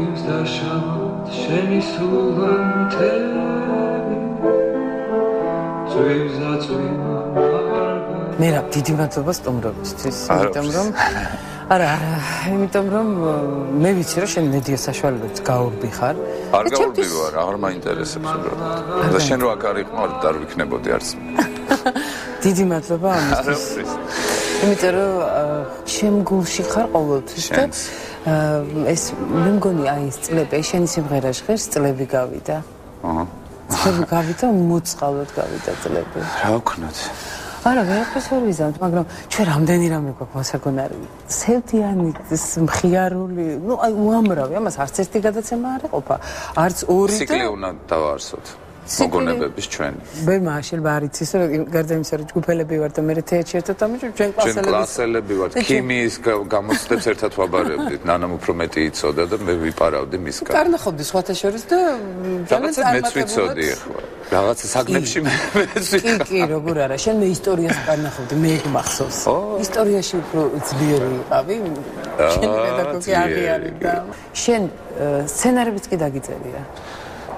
წვიმს და შავად შენი სულანთები წვიმს და წვიმა მე რა დიდი მადლობა სტუმრობისთვის იმიტომ რომ არა იმიტომ რომ მე ვიცი რომ შენ მედია საშუალებებს გაურბი ხარ არ გაურბი ვარ აღარ მაინტერესებს უბრალოდ და შენ რო აქ არ იყმარ არ ვიქნებოდი არც დიდი მადლობა ამისთვის იმიტომ რომ შენ გულში ხარ ყოველთვის და ეს მე მგონი აი ეს წლები შენი სიმღერაში ხარ წლები გავიდა წლები გავიდა მოწყალოდ გავიდა წლები რა ვქნათ არა ვერაფერს ვერ ვიზამთ მაგრამ ჩვენ რამდენი რამე გვაქვს მოსაგონარი სევდიანი მხიარული ნუ აი უამრავი ამას არც ერთი გადაცემა არ ეყოფა არც ორი და ციკლი უნდა დავარსოთ მოგონებების ჩვენი მე მაშინ არ იცის რომ გარდა იმისა რომ ჯგუფელები ვართ და მე თეატრში ერთად ამიჯობ ჩვენ კლასელები ვართ ქიმიის გამოცდებს ერთად ვაბარებდით ნანამ უფრო მეტი იცოდა და მე ვიპარავდი მისგან კარნახობდი სხვათა შორის და რაღაცა მეც ვიცოდი ახლა რაღაცა საგნებში მეც კი როგორ არა შენ მე ისტორიას კარნახობდი მე გმახსოვს ისტორიაში უფრო ძლიერი ვიყავი შენ პედაგოგი აღიარი და შენ სცენარებიც კი დაგიწერია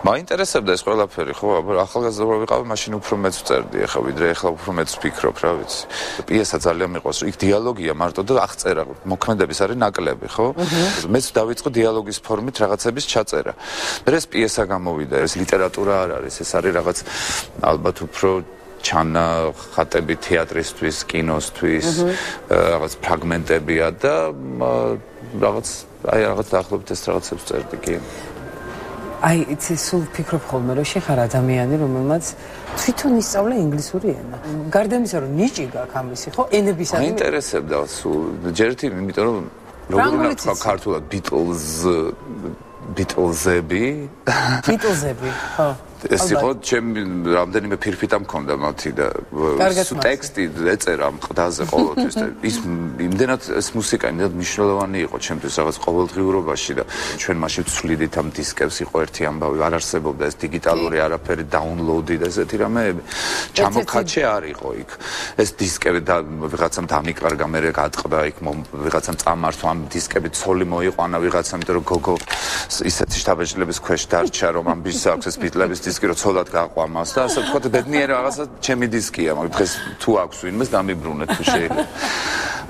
მაინტერესებდა ეს ყველაფერი ხო ახალგაზრდა ვიყავი მაშინ უფრო მეც ვწერდი ახლა ვიდრე ახლა უფრო მეც ვფიქრობ რა ვიცი პიესა ძალიან მიყვარს იქ დიალოგია მარტო და აღწერა მოქმედების არის ნაკლები ხო მეც დავიწყო დიალოგის ფორმით რაღაცების ჩაწერა მე ეს პიესა გამოვიდა ეს ლიტერატურა არ არის ეს არის რაღაც ალბათ უფრო ჩანა ხატები თეატრისთვის კინოსთვის რაღაც ფრაგმენტებია და რაღაც დაახლოებით ეს რაღაცებს წერდი კი აი იცი სულ ვფიქრობ ხოლმე რომ შეხარ ადამიანი რომელმაც თვითონ ისწავლა ინგლისური ენა გარდა იმისა რომ ნიჭი გაქვს ამისი ხო ენების არის მაინტერესებდა სულ ჯერტი იმიტომ რომ როგორ უნდა თქვა ქართულად ბიტლზები ხო ეს იყო ჩემი რამდენიმე ფირფიტა მქონდა მათი და ტექსტი ეწერა ამ ყდაზე ყოველთვის და ის იმდენად ეს მუსიკა იმდენად მნიშვნელოვანი იყო ჩემთვის რაღაც ყოველდღიურობაში და ჩვენ მაშინ ვცვლიდით ამ დისკებს იყო ერთი ამბავი არ არსებობდა ეს დიგიტალური არაფერი დაუნლოუდი და ესეთი რამეები ჩამოქაჩე არ იყო იქ ეს დისკები და ვიღაცამ დამიკარგა მე გატყდა იქ ვიღაცამ წამართვა ამ დისკები ცოლი მოიყვანა ვიღაცამ იმიტომ რომ გოგო ისეთი შთაბეჭდილების ქვეშ დარჩა რომ ამბის აქვს ეს ბიტლების დისკი რო ცოლად გაყვა მას და ასე ვთქვათ ბედნიერი რაღაცა ჩემი დისკია მაგრამ დღეს თუ აქვს ვინმეს დამიბრუნეთ თუ შეიძლება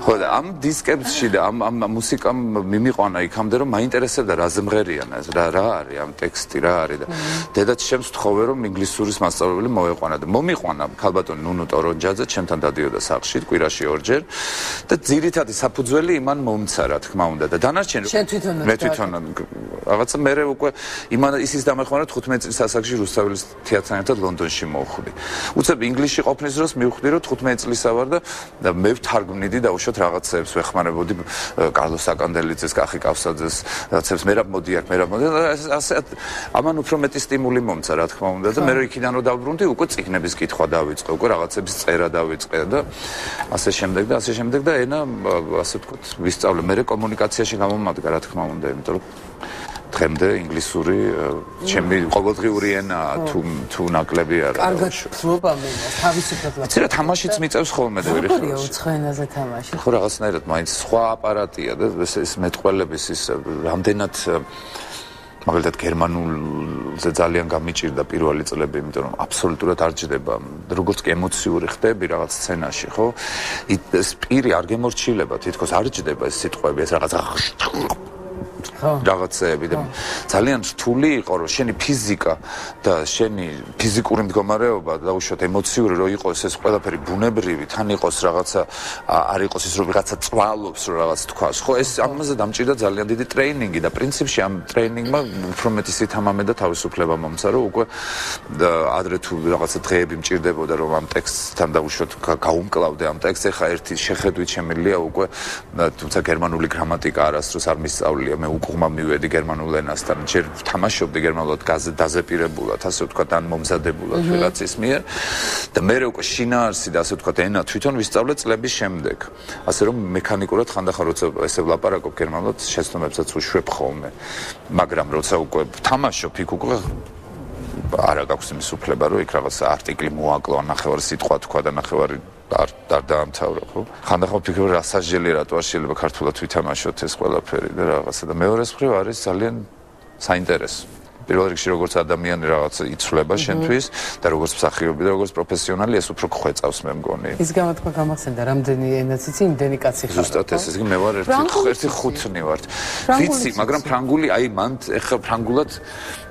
ხო და ამ დისკებში და ამ მუსიკამ მიმიყვანა იქამდე რომ მაინტერესებდა რა ზმღერიანა რა არის ამ ტექსტი რა არის და დედაც ჩემს თხოვე რომ ინგლისურის მასწავლებელი მოეყვანა და მომიყვანა ქალბატონი ნუნუ ტორონჯაძე ჩემთან დადიოდა სახლში კვირაში ორჯერ და ძირითადი საფუძველი იმან მომცა რა თქმა უნდა და დანარჩენი მე თვითონ რაღაცა მე უკვე იმან ისის დამეხმარა 15 წლის ასაკში რუსთაველის თეატრთან ერთად ლონდონში მოვხვდი. უცებ ინგლისში ყოფნის დროს მივხვდი რომ 15 წლისა ვარ და მე ვთარგმნიდი და უშოთ რაღაცებს ვეხმარებოდი კარლოს საკანდელიძეს, კახი კავსაძეს, რაღაცებს მე რა მოდი აქ, მე რა მოდი ასე ამან უფრო მეტი სტიმული მომცა რა თქმა უნდა და მე რო იქიდან რო დავბრუნდი უკვე წიგნების კითხვა დავიწყე, უკვე რაღაცების წერა დავიწყე და ასე შემდეგ და ენა ასე ვთქვათ ვისწავლე მე კომუნიკაციაში გამომადგა რა თქმა უნდა, იმიტომ რომ დღემდე ინგლისური ჩემი ყოველდღიური ენაა თუ ნაკლები არა. კარგად ფლობა მე თავისუფლად. იცი რა თამაშიც მიწევს ხოლმე და ვერ იხარ. უცხო ენაზე თამაში. ხო რაღაცნაირად მაინც სხვა აპარატია და ეს მეტყველების ის რამდენად მაგალითად გერმანულზე ძალიან გამიჭირდა პირველი წლები, იმიტომ რომ აბსოლუტურად არ ჯდება. როგორც კი ემოციური ხდები რაღაც სცენაში, ხო? ეს პირი არ გემორჩილება, თითქოს არ ჯდება ეს სიტყვები, ეს რაღაც რაღაცები და ძალიან რთული იყო რომ შენი ფიზიკა და შენი ფიზიკური მდგომარეობა და უშუალოდ ემოციური რომ იყოს ეს ყველაფერი ბუნებრივი თან იყოს რაღაცა არ იყოს ის რომ რაღაცა წვალობს რომ რაღაც თქვას ხო ეს ამაზე დამჭირდა ძალიან დიდი ტრეინინგი და პრინციპში ამ ტრეინინგმა უფრო მეტი სითამამე და თავისუფლება მომცა რომ უკვე ადრე თუ რაღაცა დღეები მჭირდებოდა რომ ამ ტექსტთან და უშუალოდ გაუმკლავდე ამ ტექსტს ეხა ერთი შეხედვით შემიძლია უკვე თუმცა გერმანული გრამატიკა არასდროს არ მისწავლია მე უკუღმა მივედი გერმანულ ენასთან ჯერ თამაშობდი გერმანულად დაზეპირებულად ასე ვთქვათ ან მომზადებულად ვიღაცის მიერ და მე უკვე შინაარსი და ასე ვთქვათ ენა თვითონ ვისწავლე წლების შემდეგ ასე რომ მექანიკურად ხანდახან როცა ესე ვლაპარაკობ გერმანულად შეცდომებსაც ვუშვებ ხოლმე მაგრამ როცა უკვე თამაშობ იქ უკვე არა გაქვს იმის უფლება რომ იქ რაღაც არტიკლი მოაკლო ან ნახევარი სიტყვა თქვა და ნახევარი არ დაამთავრა ხო ხანდახან ვფიქრობ რასაჟელი რატო არ შეიძლება ქართულად ვითამაშოთ ეს ყველაფერი და რაღაცა და მეორე მხრივ არის ძალიან საინტერესო. პირველ რიგში როგორც ადამიანი რაღაც იცვლება შენთვის და როგორც მსახიობი და როგორც პროფესიონალი ეს უფრო ხვეწავს მე მგონი. ის გამოთქვა გამახსენდა რამდენი ენაც იცი იმდენი კაცი ხარ. ზუსტად ეს იგი მე ვარ ერთი ხუთნი ვარ. ვიცი, მაგრამ ფრანგული აი მან ეხლა ფრანგულად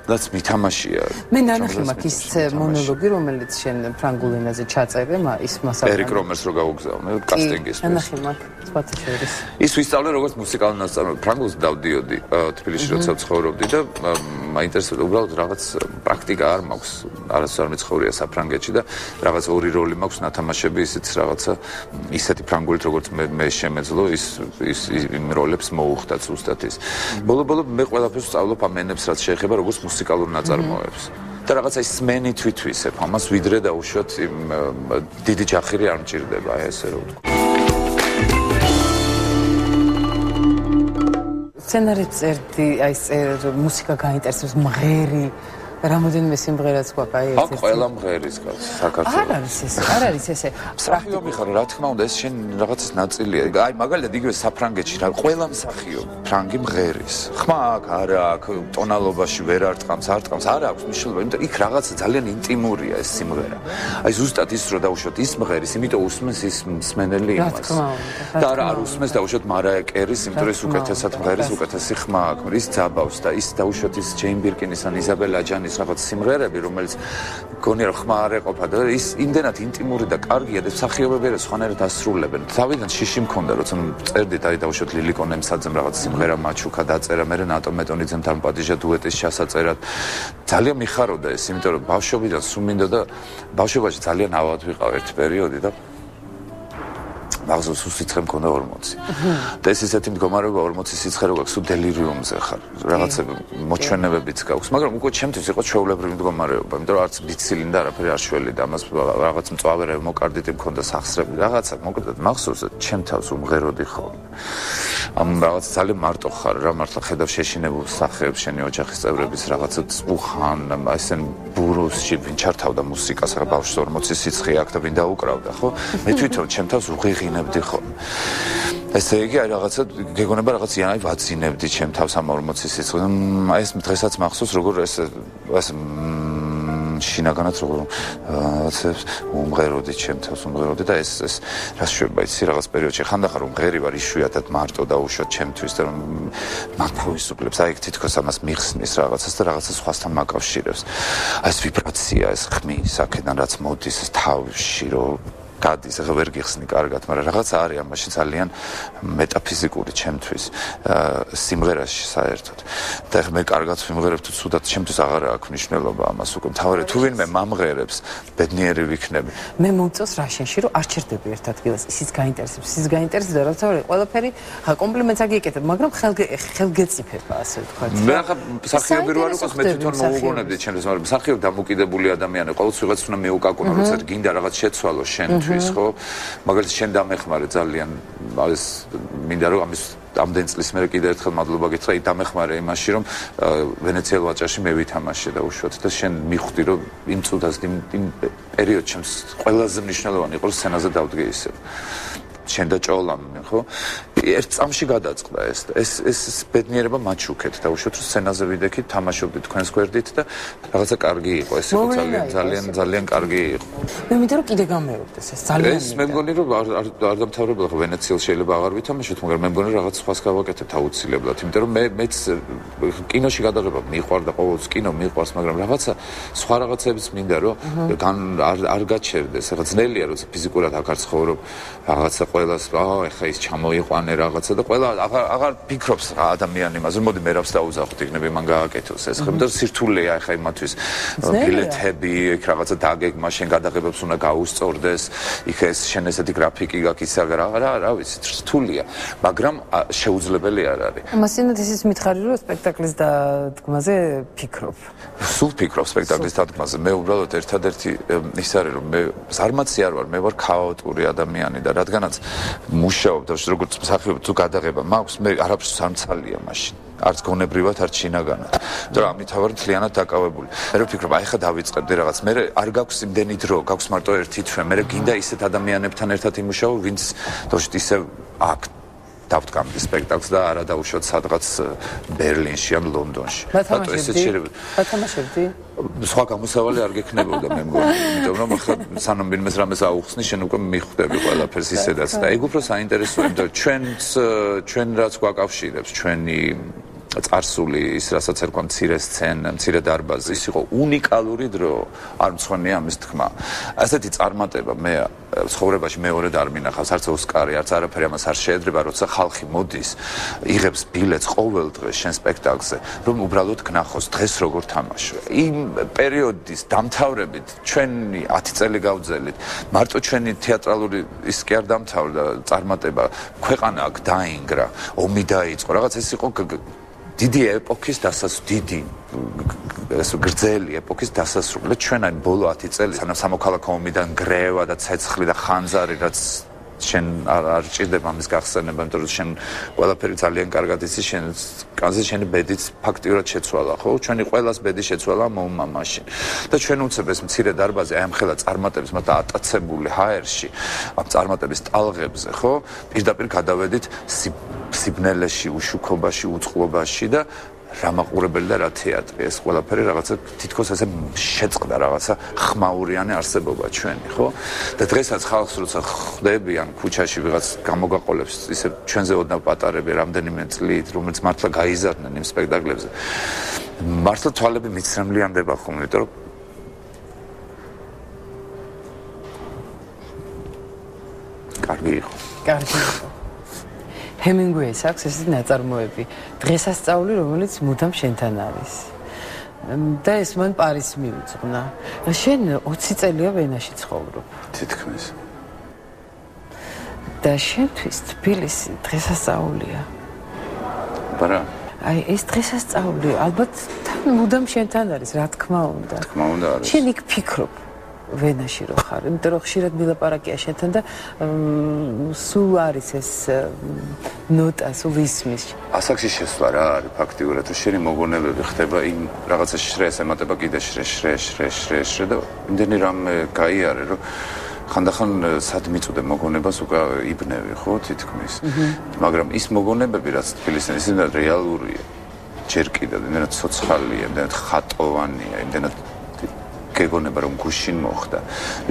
რაც მითამაშია. მე ნანახი მაქვს ის მონოლოგი რომელიც შენ ფრანგულ ენაზე ჩაწერე, ის მასალა. ერიკ რომერს რო გაუგზავნე კასტინგის. ნანახი მაქვს, სხვათა შორის. ის ვისწავლე როგორც მუსიკალური ნაწარმოები. ფრანგულს დავდიოდი თბილისში როცა ცხოვრობდი და მაინტერესებდა უბრალოდ რაღაც პრაქტიკა არ მაქვს. არასდროს არ მეცხოვრია საფრანგეთში და რაღაც ორი როლი მაქვს ნათამაშები ისიც რაღაცა ისეთი ფრანგულით როგორც მე შემეძლო ის იმ როლებს მოუხდა ზუსტად ის. ბოლო-ბოლო მე ყველაფერს ვსწავლობ ამ ენებს რაც შეეხება როგორც მუსიკალურ ნაწარმოებს. და რაღაცა ის სმენი თვითვისებ ამას ვიდრე დაუშვათ იმ დიდი ჯახირი არ მჭირდება აი ესე რომ ვთქვა. სცენარი წერდი, აი მუსიკა გაინტერესებს მღერი რამოდენიმე სიმღერაც გვაქვს აი ეს. ყველა მღერის გავს საქართველოს. არ არის ესე. მსახიობი ხარ, რა თქმა უნდა, ეს შენ რაღაცის ნაწილია. აი მაგალითად იგივე საფრანგეთში რა ყველა მსახიობი ფრანგი მღერის. ხმა აქ არა აქ ტონალობაში ვერ არტყამს, არ აქვს მნიშვნელობა, იმიტომ იქ რაღაცა ძალიან ინტიმურია ეს სიმღერა. აი ზუსტად ის რო დაუშვათ ის მღერის, იმიტომ უსმენს ის მსმენელი იმას. და არ უსმენს დაუშვათ მარაია კერის, იმიტომ რომ ის უკეთესად მღერის, უკეთესი ხმა აქვს, ის ძაბავს და ის დაუშვათ ის ჯეინ ბირკინის ან იზაბელ აჯანის რაღაც სიმღერები, რომელიც გონია რომ ხმა არ ეყოფა და ის იმდენად ინტიმური და კარგია და მსახიობები რა სხვანაირად ასრულებენ. თავიდან შიში მქონდა, როცა წერდით აი დავუშვათ ლილიკო ნემსაძემ რაღაც სიმღერა მაჩუკა დაწერა, მე ნატო მეტონიძემ დამპატიჟა დუეტის ჩასაწერად. ძალიან მიხაროდა ეს, იმიტომ რომ ბავშვობიდან სულ მინდა და ბავშვობაში ძალიან ავად ვიყავ ერთი პერიოდი და მაღაზიის სიცხე მქონდა 40. და ეს ისეთი მდგომარეობა 40 სიცხე რო გაქვს, სულ დელირიუმზე ხარ. რაღაცა მოჩვენებებიც გაქვს, მაგრამ უკვე ჩემთვის იყო ჩვეულებრივი მდგომარეობა, იმიტომ რომ არც ბიცილინდა არაფერი არ შველი და ამას რაღაც მწვავე მოკარდიტი მქონდა სახსრები, რაღაცა მოკლედ მახსოვს ჩემ თავს უმღეროდი ხოლმე. ამ რაღაც ძალიან მარტო ხარ რა მართლა ხედავ შეშინებულ სახეებს შენი ოჯახის წევრების რაღაცა წუხან ესენ ბურუსში ვინ ჩართავდა მუსიკას ახლა ბავშვს 40 სიცხე აქვს და ვინ დაუკრავდა ხო მე თვითონ ჩემ თავს უღიღინებდი ხოლმე ესე იგი აი რაღაცა გეგონება რაღაც იანაი ვაცინებდი ჩემ თავს ამ 40 სიცხე ეს დღესაც მახსოვს როგორ ეს შინაგანად როგორ რაღაცებს უმღეროდი ჩემ თავს უმღეროდი და ეს რა შვება იცი რაღაც პერიოდში ხანდახარ უმღერი ვარ იშვიათად მარტო დაუშვათ ჩემთვის და მან თავისუფლებს აი თითქოს ამას მიხსნის რაღაცას და რაღაცა სხვასთან მაკავშირებს აი ეს ვიბრაცია ეს ხმის აქედან რაც მოდის ეს თავში რომ გადის ახლა ვერ გიხსნი კარგად მაგრამ რაღაცა არის ამაში ძალიან მეტაფიზიკური ჩემთვის სიმღერაში საერთოდ და ახლა მე კარგად ვიმღერებ თუ ცუდად ჩემთვის აღარ აქვს მნიშვნელობა ამას უკვე თავარი თუ ვინმე მომღერებს ბედნიერი ვიქნები მე მომწონს რა შენში რომ არ ჩერდები ერთ ადგილას ისიც გაინტერესებს და რა თავარი ყველაფერი კომპლიმენტს აგიკეთებ მაგრამ ხელგეწიფება ასე ვთქვათ მე ახლა მსახიობი რო არ იყოს მე თვითონ მოუგონებდი ჩემს მაგრამ მსახიობ დამოკიდებული ადამიანი ყოველთვის ვიღაც უნდა მეუკაკუნო როცა გინდა რაღაც შეცვალო შენთვის ხო მაგალითად შენ დამეხმარე ძალიან ეს მინდა რომ ამის ამდენ წლის მერე კიდე ერთხელ მადლობა გითხრა დამეხმარე იმაში რომ ვენეციელ ვაჭარში მე ვითამაშე და უშუალოდ და შენ მიხვდი რომ იმ წუთას იმ პერიოდში ჩემს ყველაზე მნიშვნელოვანი იყო სცენაზე დავდგე ისე შენ და ჭოლამ ხო ერთ წამში გადაწყდა ეს ბედნიერება მაჩუქეთ და უშუალოდ სცენაზე ვიდექით თამაშობდი თქვენს გვერდით და რაღაცა კარგი იყო ეს იყო ძალიან კარგი იყო მე მინდა რომ კიდე გამეორდეს ეს ძალიან ეს მე მგონი რომ არ დამთავრებულა ხო ვენეციელს შეიძლება აღარ ვითამაშოთ მაგრამ მე მგონი რაღაც სხვას გავაკეთებთ აუცილებლად იმიტომ რომ მეც კინოში გადაღება მიყვარდა ყოველთვის კინო მიყვარს მაგრამ რაღაცა სხვა რაღაცებიც მინდა რომ არ გაჩერდეს ახლა ძნელია როცა ფიზიკურად აქ არ ცხოვრობ რაღაცა ყველას ეხა ის ჩამოიყვანე რაღაცა და ყველა აღარ ფიქრობს ადამიანი იმაზე მოდი მე რავს დაუძახოთ იქნები მან გააკეთოს ეს ხომ და სირთულეა ეხა იმათვის ბილეთები იქ რაღაცა დაგეგმა შენ გადაღებებს უნდა გაუსწორდეს იქ ეს შენ ესეთი გრაფიკი გაქვს ისა რა ვიცი რთულია მაგრამ შეუძლებელი არ არის მასინად ისიც მითხარი რომ სპექტაკლის დადგმაზე ფიქრობ სულ ფიქრობ სპექტაკლის დადგმაზე მე უბრალოდ ერთადერთი ის არის რომ მე ზარმაცი არ ვარ მე ვარ ქაოტური ადამიანი და რადგანაც მუშაობ და როგორც მსახიობი თუ გადაღება მაქვს მე არაფერს არ მცალია მაშინ არც გონებრივად არც შინაგანად და ამით ვარ მთლიანად დაკავებული მე ვფიქრობ აი ხა დავიწყებდი რაღაც მე არ გაქვს იმდენი დრო გაქვს მარტო ერთი თვე მე გინდა ისეთ ადამიანებთან ერთად იმუშაო ვინც თორედ ისე აქ დავდგამდი სპექტაკლს და არა დაუშვათ სადღაც ბერლინში ან ლონდონში. ვათამაშებდი? სხვა გამოსავალი არ გექნებოდა მე მგონი, იმიტომ რომ ახლა სანამ ვინმეს რამეს აუხსნი, შენ უკვე მიხვდები ყველაფერს ისედაც და ეგ უფრო საინტერესოა, იმიტომ რომ ჩვენ რაც გვაკავშირებს, ჩვენი წარსული, ის რასაც ერქვა მცირე სცენა, მცირე დარბაზი, ის იყო უნიკალური დრო, არ მცხვენია ამის თქმა. ასეთი წარმატება მე ცხოვრებაში მეორედ არ მინახავს, არც ოსკარი, არც არაფერი ამას არ შეედრება, როცა ხალხი მოდის, იღებს ბილეთს ყოველ დღეს შენ სპექტაკლზე, რომ უბრალოდ გნახოს დღეს როგორ თამაშო. იმ პერიოდის დამთავრებით ჩვენი 10 წელი გავძელით, მარტო ჩვენი თეატრალური ის კი არ დამთავრდა წარმატება, ქვეყანა აქ დაინგრა, ომი დაიწყო, რაღაც ეს იყო დიდი ეპოქის დიდი გრძელი ეპოქის დასასრული. ჩვენ აი ბოლო 10 წელი სანამ სამოქალაქო ომიდან გრევა და ცეცხლი და ხანძარი, რაც შენ არ ჭირდება ამის გახსენება, იმიტომ რომ შენ ყველაფერი ძალიან კარგად იცი, შენ კანზე შენი ბედიც ფაქტიურად შეცვალა, ხო? ჩვენი ყველას ბედი შეცვალა მომმა მაშინ. და ჩვენ უცებ ეს მცირე დარბაზი აი ამ ხელა წარმატების, მაგრამ ატაცებული ჰაერში, ამ წარმატების ტალღებზე, ხო? პირდაპირ გადავედით სიბნელეში, უშუქობაში, უწყლობაში და რა მაყურებელი და რა თეატრი, ეს ყველაფერი რაღაცა თითქოს ასე შეწყდა რაღაცა ხმაურიანი არსებობა ჩვენი, ხო? და დღესაც ხალხს როცა ხვდები ან ქუჩაში ვიღაც გამოგაყოლებს, ისე ჩვენზე ოდნავ პატარები რამდენიმე წლით, რომელიც მართლა გაიზარდნენ იმ სპექტაკლებზე. მართლა თვალები მიცრემლიანდება ხოლმე, იმიტომ რომ კარგი იყო. კარგი იყო. ჰემინგუეის აქვს ესეთი ნაწარმოები, დღესასწაული, რომელიც მუდამ შენთან არის. და ეს მან პარიზს მიუძღვნა. შენ 20 წელია ვენაში ცხოვრობ. თითქმის. და შენთვის თბილისი დღესასწაულია. ბარა. აი ეს დღესასწაული ალბათ მუდამ შენთან არის, რა თქმა უნდა. თქმა უნდა არის. შენ იქ ფიქრობ ვენაში რო ხარ, იმიტომ რომ ხშირად მილაპარაკია შენთან და სულ არის ეს ნოტა, სულ ისმის. ასაკში შესვლა რა არის ფაქტიურად, რომ შენი მოგონებები ხდება იმ რაღაცა შრეს ემატება კიდე შრე და იმდენი რამე გაიარე, რომ ხანდახან სად მიწოდე მოგონებას უკვე იბნევი, ხო, თითქმის. მაგრამ ის მოგონებები, რაც თბილისიდან, ის είναι რეალურია. ჯერ კიდევ იმდენად ცოცხალია, იმდენად ხატოვანია, იმდენად გეგონება რომ გუშინ მოხდა,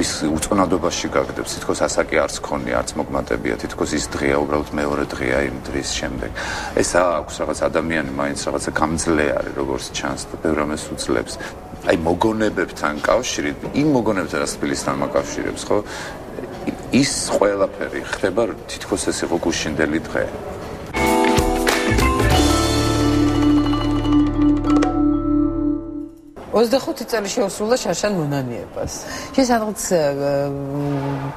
ის უწონადობაში გაგდებს, თითქოს ასაკი არც ქონია, არც მოგმატებია, თითქოს ის დღეა უბრალოდ მეორე დღეა იმ დღის შემდეგ. ეს აქვს რაღაც ადამიანი მაინც რაღაცა გამძლე არის, როგორც ჩანს და ბევრ რამეს უძლებს. აი მოგონებებთან კავშირი, იმ მოგონებებთან რაც თბილისთან მაკავშირებს, ხო? ის ყველაფერი ხდება თითქოს ეს იყო გუშინდელი დღე. 25 წელი შეუსრულდა შარშან მონანიებას. შენ სადღაც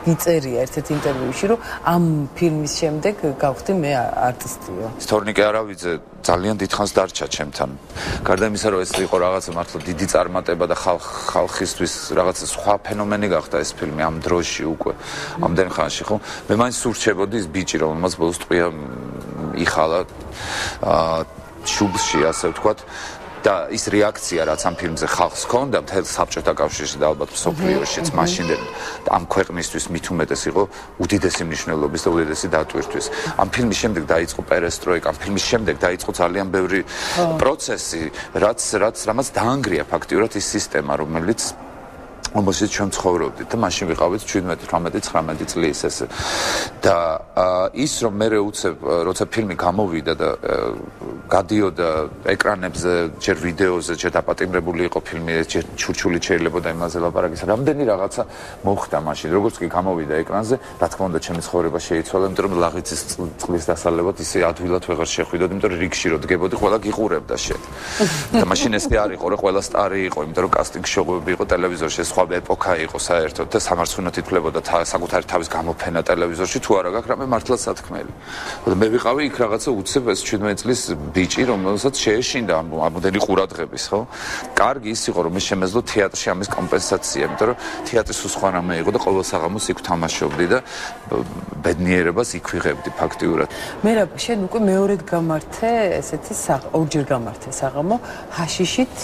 გიწერია ერთ-ერთ ინტერვიუში, რომ ამ ფილმის შემდეგ გავხდი მე არტისტიო. თორნიკე არავიძე ძალიან დიდხანს დარჩა ჩემთან. გარდა იმისა, რომ ეს იყო რაღაცა მართლა დიდი წარმატება და ხალხისთვის რაღაცა სხვა ფენომენი გახდა ეს ფილმი ამ დროში უკვე, ამდენ ხანში, ხო? მე მაინც სურჩებოდი ის ბიჭი, რომელმაც ბოლოს ტყვია იხალა შუბლში, ასე ვთქვათ. და ის რეაქცია, რაც ამ ფილმზე ხალხს ჰქონდა, მთელ საბჭოთა კავშირში და ალბათ მსოფლიოშიც მაშინდელი ამ ქვეყნისთვის მით უმეტეს იყო უდიდესი მნიშვნელობის და უდიდესი დატვირთვის. ამ ფილმის შემდეგ დაიწყო პერესტროიკა, ამ ფილმის შემდეგ დაიწყო ძალიან ბევრი პროცესი, რამაც დაანგრია ფაქტიურად ის სისტემა, რომელიც ჩვენ ცხოვრობდით და მაშინ ვიყავით 17, 18, 19 წლის ესე. და ის რომ მე უცებ როცა ფილმი გამოვიდა და გადიოდა ეკრანებზე, ჯერ ვიდეოზე, ჯერ დაპატიმრებული იყო ფილმი, ჯერ ჩურჩული შეიძლებოდა იმაზე ლაპარაკის. რამდენი რაღაცა მოხდა მაშინ, როგორც კი გამოვიდა ეკრანზე, რა თქმა უნდა, ჩემი ცხოვრება შეიცვალა, იმიტომ რომ ლაღიცის წყლის დასალევად ისე ადვილად ვეღარ შეხვიდოდი, იმიტომ რომ რიგში რო დგებოდი, ყველა გიყურებდა შენ. და მაშინ ეს კი არ იყო, რომ ყველა სტარი იყო, იმიტომ რომ კასტინგ შოუები იყო ტელევიზორში, სხვა ეპოქა იყო საერთოდ და სამარცხვინოდ ითვლებოდა საკუთარი თავის გამოფენა ტელევიზორში, თუ არა გაქვს რამე მართლა სათქმელი. და მე ვიყავი იქ რაღაცა უცებ 17 წლის ბიჭი, რომელსაც შეეშინდა ამდენი ყურადღების, ხო? კარგი ის იყო, რომ მე შემეძლო თეატრში ამის კომპენსაცია, იმიტომ რომ თეატრის სხვა რამე იყო და ყოველ საღამოს იქ თამაშობდი და ბედნიერებას იქ ვიღებდი ფაქტიურად. მე რა, შენ უკვე მეორედ გამართე ესეთი ორჯერ გამართე საღამო ჰაშიშით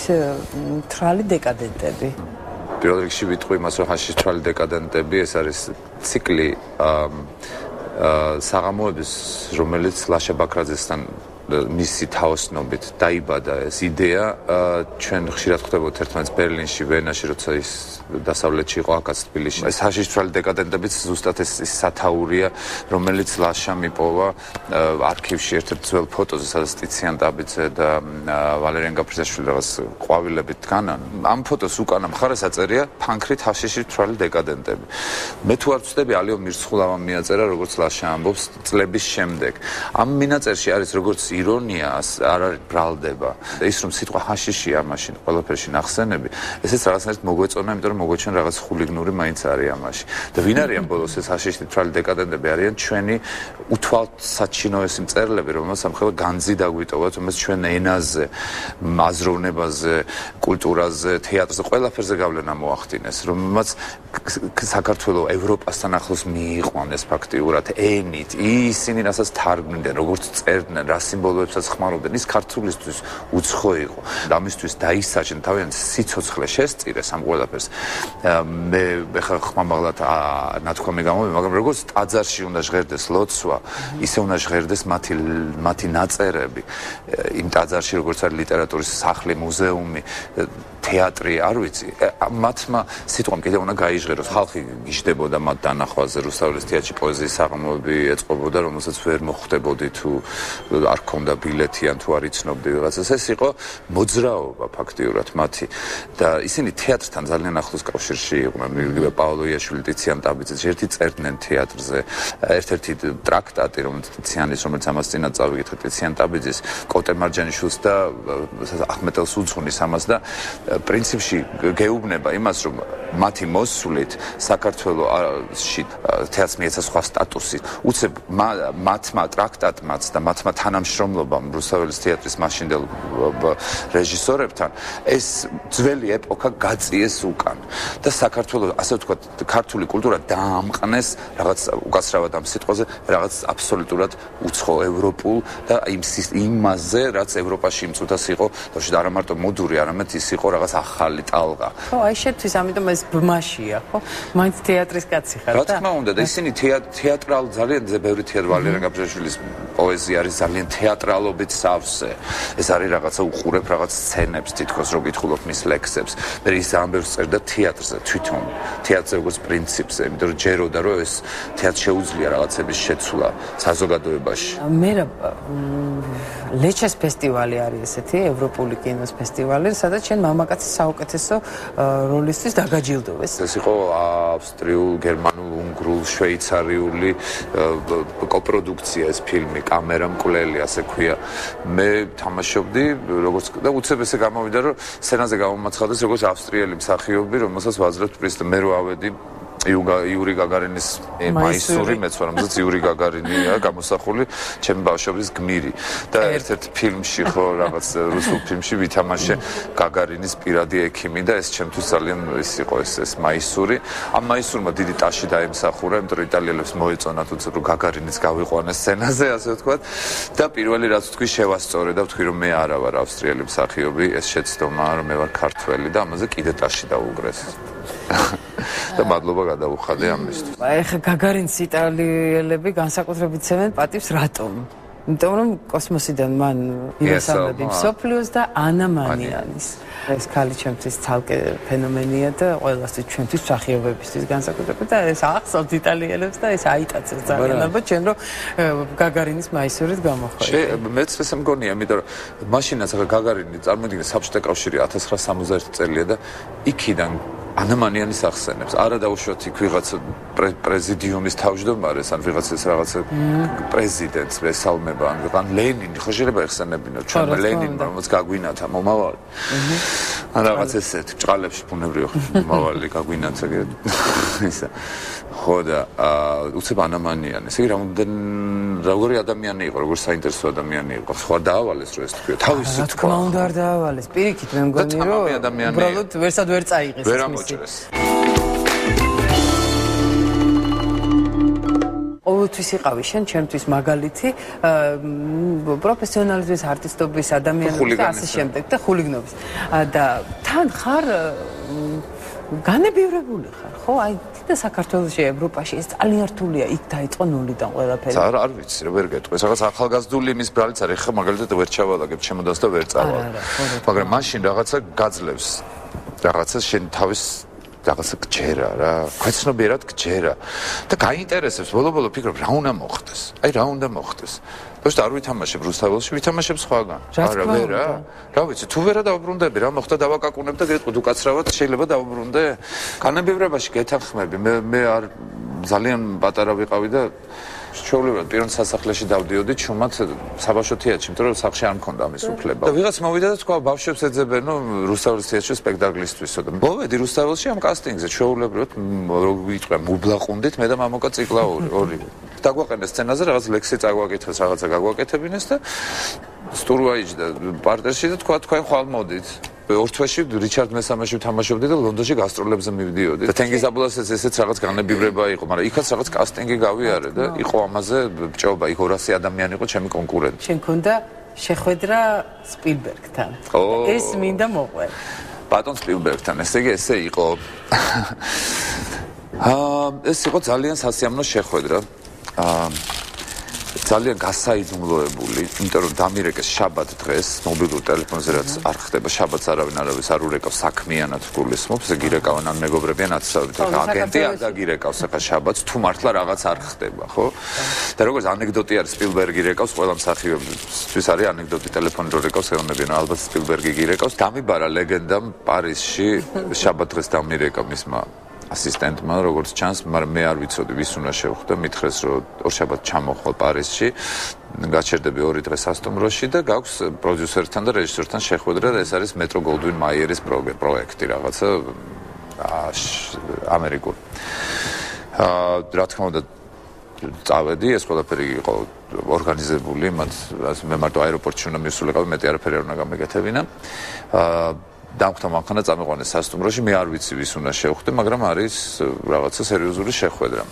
თრალი დეკადენტები. პირველ რიგში ვიტყვი იმას, რომ ჰაშიშით თრალი დეკადენტები ეს არის ციკლი საღამოების, რომელიც ლაშა ბაქრაძესთან მისი თავოსნობით დაიბადა ეს იდეა, ჩვენ ხშირად ხვდებოდით ერთმანეთს ბერლინში, ვენაში, როცა ის დასავლეთში იყო, აქაც თბილისში. ეს საშიშრვალი დეკადენტებიც ზუსტად ეს სათაურია, რომელიც ლაშამ იპოვა არქივში ერთ-ერთ ძველ ფოტოზე, სადაც ტიციან ტაბიძე და ვალერიან გაფრისაშვილი რაღაც ყვავილებით დგანან. ამ ფოტოს უკანა მხარეს აწერია ფანქრით საშიშრვალი დეკადენტები. მე თუ არ ვწდები, ალიო მირცხულავამ მიაწერა, როგორც ლაშა ამბობს, წლების შემდეგ. ამ მინაწერში არის როგორც ირონია, არ არის ბრალდება. ის რომ სიტყვა ჰაშიშია მაშინ ყველაფერში ნახსენები, ესეც რაღაცნაირად მოგვეწონა, იმიტომ რომ მოგვეჩვენ რაღაც ხულიგნური მაინც არის ამაში. და ვინ არიან ბოლოს ეს ჰაშიშით თვალი დეკადენტები არიან ჩვენი უთვალსაჩინოესი მწერლები, რომელსაც ამხელა განძი დაგვიტოვათ, რომელსაც ჩვენ ენაზე, აზროვნებაზე, კულტურაზე, თეატრზე, ყველაფერზე გავლენა მოახდინეს, რომელსაც საქართველოს ევროპასთან ახლოს მიიყვანეს ფაქტიურად ენით, ისინი რასაც თარგმნდნენ, როგორც წერდნენ, რა სიმბოლოებსაც ხმარობდნენ, ის ქართულისთვის უცხო იყო. ამისთვის დაისაჯენ თავიანთ სიცოცხლე შესწირეს ამ ყველაფერს. მე ხა ხმამაღლად ნათქვამი გამოვიდა, მაგრამ როგორც ტაძარში უნდა ჟღერდეს ლოცვა, ისე უნდა ჟღერდეს მათი ნაწერები. იმ ტაძარში როგორც არის ლიტერატურის სახლი, მუზეუმი, თეატრი, არ ვიცი, მათმა სიტყვამ კიდევ უნდა გაიჟღეროს. ხალხი გიждდებოდა მათ დანახვაზე, რუსთაველის თეატრში პოეზიის საღამოები ეწყობოდა, რომელსაც ვერ მოხვდებოდი თუ არ ქონდა ბილეთი ან თუ არ იცნობდი რაღაცას. ეს იყო მოძრაობა ფაქტიურად მათი და ისინი თეატრთან ძალიან ახლოს კავშირში იყვნენ. იგივე პაოლო იაშვილი, ტიციან ტაბიძე ერთი წერდნენ თეატრზე. ერთ-ერთი ტრაქტატი, რომელიც ტიციანის, რომელიც ამას წინათ წავიკითხეთ, ტიციან ტაბიძის, კოტე მარჯანიშვილს და ახმეტელს უძღვნის ამას და პრინციპში გეუბნება იმას, რომ მათი მოსვლით საქართველოში თეატრს მიეცა სხვა სტატუსი. უცებ მათმა ტრაქტატმაც და მათმა თანამშრომლობამ რუსთაველის თეატრის მაშინდელ რეჟისორებთან ეს ძველი ეპოქა გაწიეს უკან და საქართველოს, ასე ვთქვათ, ქართული კულტურა დაამყნეს რაღაც უკაცრავად ამ სიტყვაზე, რაღაც აბსოლუტურად უცხო ევროპულ და იმაზე, რაც ევროპაში იმ წუთას იყო, და არა მარტო მოდური, არამედ ის იყო რაღაც ახალი ტალღა. ხო, აი შეთვის, ამიტომ ეს ბმაშია, ხო? მაინც თეატრის კაცი ხარ და? რა თქმა უნდა, და ისინი თეატრალ ძალიან ბევრი ვალერიან გაფრისაშვილის პოეზია არის ძალიან თეატრალობით სავსე. ეს არის რაღაცა უყურებ რაღაც სცენებს, თითქოს რო გითხულობ მის ლექსებს. მე ის ძალიან ბევრს წერდა თეატრზე, თვითონ თეატრზე როგორც პრინციპზე, იმიტომ რომ ჯეროდა რომ ეს თეატრ შეუძლია რაღაცების შეცვლა საზოგადოებაში. მე ლეჩეს ფესტივალი არის ესეთი, ევროპული კინოს ფესტივალი, სადაც შენ მამაკაცის საუკეთესო როლისთვის დაგაჯილდოვეს. ეს იყო ავსტრიულ, გერმანულ, უნგრულ, შვეიცარიული კოპროდუქცია ეს ფილმი, კამერა მკვლელი, ასე ქვია. მე თამაშობდი, როგორც და უცებ ესე გამოვიდა, რომ სცენაზე გამომაცხადეს როგორც ავსტრიელი მსახიობი, რომელსაც ვაძლევთ პრიზს და მე რო ავედი იური გაგარინის მაისური მეც ვარ, რომელზეც იური გაგარინია გამოსახული, ჩემი ბავშვობის გმირი. და ერთ-ერთ ფილმში ხო რაღაც რუსულ ფილმში ვითამაშე გაგარინის პირადი ექიმი და ეს ჩემთვის ძალიან ის იყო ეს მაისური. ამ მაისურმა დიდი ტაში დაემსახურა, იმიტომ რომ იტალიელებს მოეწონათ უცებ რომ გაგარინიც გავიყვანეს სცენაზე, ასე ვთქვათ. და პირველი რაც ვთქვი შევასწორე და ვთქვი რომ მე არა ვარ ავსტრიელი მსახიობი, ეს შეცდომა რომ მე ვარ ქართველი და ამაზე კიდე ტაში დაუგრეს. და მადლობა გადაუხადე ამისთვის. აი ხა გაგარინს იტალიელები განსაკუთრებით ცემენ პატივს რატომ? იმიტომ რომ კოსმოსიდან მან იმასწავლები მსოფლიოს და ანა მანიანის. ეს ქალი ჩემთვის ცალკე ფენომენია და ყველასთვის ჩვენთვის მსახიობებისთვის განსაკუთრებით და ეს ახსოვთ იტალიელებს და ეს აიტაცებს ძალიან ალბათ ჩვენ რომ გაგარინის მაისურით გამოხვედით. მეც ესე მგონია, იმიტომ რომ მაშინაც გაგარინი წარმოიდგინე საბჭოთა კავშირი 1961 წელია და იქიდან ანამანიანის ახსენებს. არა დაუშვათ იქ ვიღაცა პრეზიდიუმის თავმჯდომარეს, ან ვიღაცას რაღაცა პრეზიდენტს ესალმება, ან ლენინი, ხო შეიძლება ეხსენებინო ჩვენ ლენინმა, რომელიც გაგვინათა მომავალი. ან რაღაც ესეთი ჭყალებში ბუნებრივი მომავალი გაგვინათა ისა. ხო და უცებ ანამანიანი. ესე იგი როგორი ადამიანი იყო, როგორი საინტერესო ადამიანი იყო. სხვა დაავალეს რომ ეს თქვია. თავისი თქვა. რა თქმა უნდა არ დაავალეს. პირიქით მე მგონი რომ უბრალოდ ვერსად ვერ წაიღეს ეს მის ყოველთვის იყავი შენ ჩემთვის მაგალითი პროფესიონალიზმის, არტისტობის, ადამიანობის და ასე შემდეგ და ხულიგნობის. და თან ხარ განებივრებული ხარ, ხო? აი, და საქართველოში, ევროპაში ეს ძალიან რთულია, იქ დაიწყო ნულიდან ყველაფერი. არ ვიცი, ვერ გეტყვი. რაღაც ახალგაზრდული იმის ბრალიც არის, ხა მაგალითად ვერ ჩავალაგებ ჩემოდანს და ვერ წავალ. მაგრამ მაშინ რაღაცა გაძლევს. რაღაცა შენ თავის რაღაცა გჯერა რა, ქვეცნობიერად გჯერა და გაინტერესებს, ბოლო-ბოლო ფიქრობ, რა უნდა მოხდეს. აი, რა უნდა მოხდეს. просто არ ვითამაშებ რუსთაველში, ვითამაშებ სხვაგან. არა, ვერა. რა ვიცი, თუ ვერა დავბრუნდები, რა მოხდა დავაკაკუნებ და გეტყვი, თუ კაცრავად შეიძლება დავბრუნდე. განებივრებაში გეთანხმები, მე არ ძალიან პატარა ვიყავი და შეუძლებლად პირონ სასახლეში დავდიოდი ჩუმად საბავშვო თეატრში, იმიტომ რომ სახლში არ მქონდა ამის უფლება. და ვიღაც მოვიდა და თქვა, ბავშვებს ეძებენ, რუსთაველის თეატრში სპექტაკლისთვისო და მოვედი რუსთაველში ამ კასტინგზე, შეუძლებლად ვიტყვე, მუბლაყუნდით მე და მამოკა ციკლაური, ორივე. დაგვაყენეს სცენაზე, რაღაც ლექსი წაგვაკითხეს, რაღაცა გაგვაკეთებინეს და სტურვაიჯი და პარტერში და თქვა, თქვენ ხვალ მოდით. ორ თვეში რიჩარდ მესამეში ვთამაშობდი და ლონდონში გასტროლებზე მივდიოდი. და თენგიზ აბულაძეს ესეც რაღაც განებივრება იყო, მაგრამ იქაც რაღაც კასტინგი გავიარე და იყო ამაზე ბჭობა, იქ 200 ადამიანი იყო ჩემი კონკურენტი. შენ ქონდა შეხვედრა სპილბერგთან. ეს მინდა მოყვე. ბატონ სპილბერგთან, ესე იგი ესე იყო. ეს იყო ძალიან სასიამოვნო შეხვედრა. ძალიან გასაიდუმლოებული, იმიტომ რომ დამირეკეს შაბათ დღეს, მობილურ ტელეფონზე რაც არ ხდება, შაბათს არავის არ ურეკავს საქმიანად გულისხმობს, ესე გირეკავენ ან მეგობრები ან აგენტი არ დაგირეკავს ახლა შაბათს, თუ მართლა რაღაც არ ხდება, ხო? და როგორც ანეკდოტი არის, სპილბერგი რეკავს, ყველა მსახიობისთვის არის ანეკდოტი, ტელეფონი რო რეკავს, ეუბნებიან, ალბათ სპილბერგი გირეკავს. დამიბარა ლეგენდამ პარიზში, შაბათ დღეს დამირეკა მისმა ასისტენტმა, როგორც ჩანს, მაგრამ მე არ ვიცოდი, ვის უნდა შევხვდე, მითხრეს, რომ ორშაბათ ჩამოხვალ პარიზში, გაჩერდები 2 დღე სასტუმროში და გაქვს პროდიუსერთან და რეჟისორთან შეხვედრა და ეს არის მეტრო გოლდვინ მაიერის პროექტი, რაღაცა ამერიკული. რა თქმა უნდა, წავედი, ეს ყველაფერი იყო ორგანიზებული, მე მარტო აეროპორტში უნდა მივსულიყავი, მეტი არაფერი არ უნდა გამეკეთებინა. დამხთა მანქანა წამიყვანეს სასტუმროში, მე არ ვიცი ვის უნდა შევხვდე, მაგრამ არის რაღაცა სერიოზული შეხვედრა.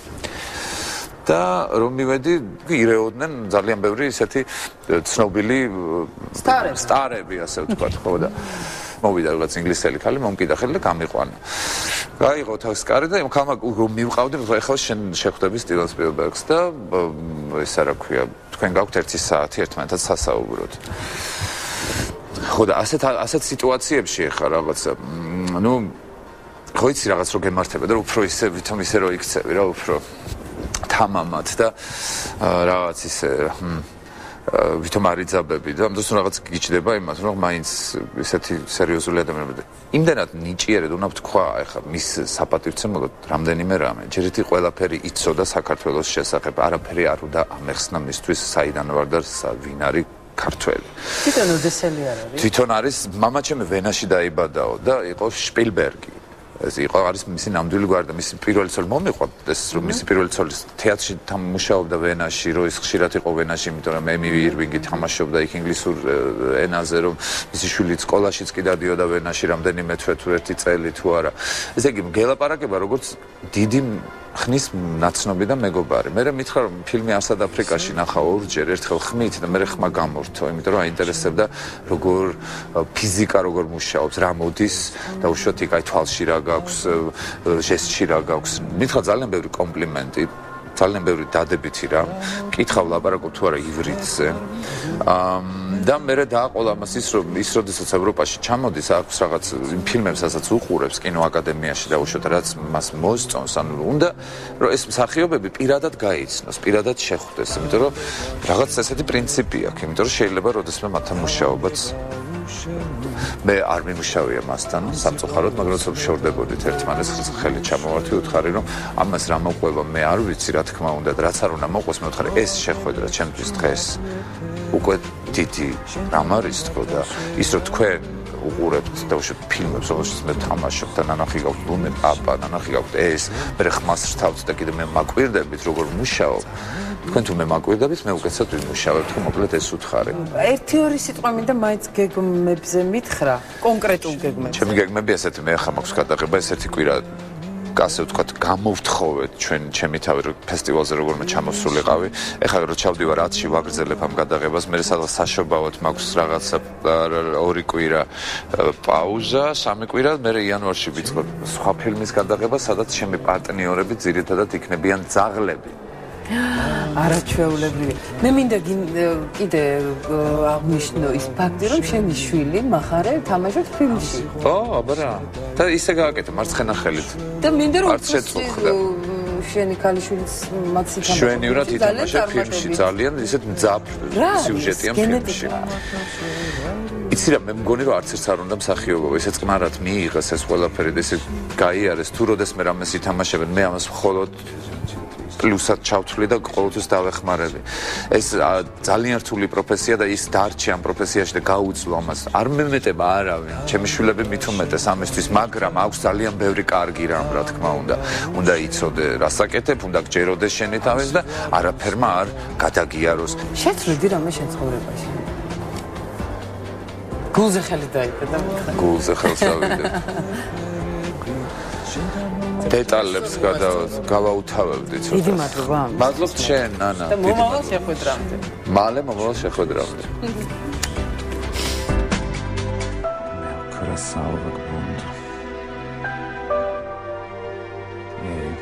და რომ მივედი, ირეოდნენ ძალიან ბევრი ისეთი ცნობილი სტარები, ასე ვთქვათ, ხო და მოვიდა რაღაც ინგლისელი ხალი, მომკიდა ხელი და გამიყვანა. გაიღო თავს კარი და იმ ხალმა რომ მივყავდი, ეხლა შენ შეხვდები სტივენ სპილბერგს და ესა რა ქვია, თქვენ გაქვთ 1 საათი ერთმანეთთან სასაუბროთ. ხო და ასეთ სიტუაციებში ხა რაღაცა ნუ ხო იცი რაღაც რო გემართება და უფრო ისე ვითომ ისე რო იქცევი რა უფრო თამამად და რაღაც ისე ვითომ არიძაბები და ამიტომ რაღაც გიჩდება იმას რომ მაინც ისეთი სერიოზული ადამიანები იმდენად ნიჭიერად უნდა ვთქვა ეხა მის საპატივცემლოდ რამდენიმე რამე ჯერითი ყველაფერი იცოდა საქართველოს შესახებ არაფერი არ უნდა ამეხსნა მისთვის საიდან ვარ და ვინ არის ქართველი. თვითონ ოდესელი არ არის? თვითონ არის, მამა ჩემი ვენაში დაიბადაო და იყო შპილბერგი. ეს იყო არის მისი ნამდვილი გვარი და მისი პირველი ცოლი მომიყვა, ეს რომ მისი პირველი ცოლი თეატრში მუშაობდა ვენაში, რომ ის ხშირად იყო ვენაში, იმიტომ რომ ემი ირვინგი თამაშობდა იქ ინგლისურ ენაზე, რომ მისი შვილი სკოლაშიც კი დადიოდა ვენაში რამდენიმე თვე თუ 1 წელი თუ არა. ესე იგი გელაპარაკება როგორც დიდი ხნის ნაცნობი და მეგობარი. მე მითხრა რომ ფილმი ასად აფრიკაში ნახა 2-ჯერ, ერთხელ ხმით და მე ხმა გამორთო, იმიტომ რომ აინტერესებდა როგორ ფიზიკა როგორ მუშაობს, რა მოდის და უშუალოდ იქ აი თვალში რა გაქვს, ჟესტში რა გაქვს. მითხრა ძალიან ბევრი კომპლიმენტი, ძალიან ბევრი დადებითი რა. მკითხავ ლაპარაკობ თუ არა ივრითზე. და მე დააყოლა მას ის როდესაც ევროპაში ჩამოდის, აქვს რაღაც ფილმებსაც უყურებს კინოაკადემიაში და უშუალოდ რაც მას მოსწონს, ანუ უნდა რომ ეს მსახიობები პირადად გაიცნოს, პირადად შეხვდეს, იმიტომ რომ რაღაც ესეთი პრინციპი აქვს, იმიტომ რომ შეიძლება როდესმე მათთან მუშაობაც მე არ მიმუშავია მასთან სამწუხაროდ, მაგრამ შევშორდებოდით ერთმანეთს ხელი ჩამოვართი უთხარი რომ ამას რა მოყვება მე არ ვიცი რა თქმა უნდა და რაც არ უნდა მოყვეს მე უთხარი ეს შეხვედრა ჩემთვის დღეს უკვე დიდი რამ არის თქო და ის რომ თქვენ უყურებთ და უშუალოდ ფილმებს რომელშიც მე თამაშობ და ნანახი გაქვთ ლუნე პაპა ნანახი გაქვთ ეს მე ხმას რთავთ და კიდე მე მაკვირდებით როგორ მუშაობ თქვენ თუ მე მაკვირდებით მე უკეთესად ვიმუშავებ თქო მოკლედ ეს უთხარი 1-2 სიტყვა მინდა მაინც გეგმებზე მითხრა კონკრეტულ გეგმებზე ჩემი გეგმები ესეთი მე ახლა მაქვს გადაღება ეს ერთი კვირა ასე ვთქვათ, გამოვთხოვეთ ჩემი თავი ფესტივალზე როგორმე ჩამოსულიყავი. ეხლა რო ჩავდივარ 10-ში ვაგრძელებ ამ გადაღებას, მე სადღაც საშობავად მაქვს რაღაცა 2 კვირა პაუზა, 3 კვირა, მე იანვარში ვიწყებ სხვა ფილმის გადაღებას, სადაც ჩემი პარტნიორები ძირითადად იქნებიან ძაღლები. არაჩვეულებრივი. მე მინდა კიდე აღნიშნო ის ფაქტი, რომ შენი შვილი מחარე თამაშობს ფილმში. აბარა. და ისე გააკეთე მარცხენა ხელით. და მინდა რომ არც შეწუხდა. შენი ქალიშვილიც მათი თამაშობს. შვენივრად ითამაშა ფილმში, ძალიან ისეთ მძაფრ სიუჟეტიან ფილმში. იცი რა, მე მგონი რომ არც ერთს არ უნდა მსახიობო, ესე წყნარად მიიღეს ეს ყველაფერი და ესე გაიარეს, თუ როდეს მე რამეს ითამაშებენ, მე ამას მხოლოდ პლუსად ჩავთვლი და ყოველთვის დავეხმარები. ეს ძალიან რთული პროფესია და ის დარჩი ამ პროფესიაში და გაუძლო ამას. არ მემეტება არავინ. ჩემი შვილები მით უმეტეს ამისთვის, მაგრამ აქვს ძალიან ბევრი კარგი რამ, რა თქმა უნდა. უნდა იცოდე, რასაკეთებ, უნდა გჯეროდეს შენი თავის და არაფერმა არ გადაგიაროს. შეცვლიდი რამე შენ ცხოვრებაში. გულზე ხელი დაიწე და გულზე ხელს დავიდე. დეტალებს გავაუთავებდი ცოტა. დიდი მადლობა. მადლობთ შენ, ნანა. და მომავალ შეხვედრამდე. მალე მომავალ შეხვედრამდე. Красава как бомба. Ей.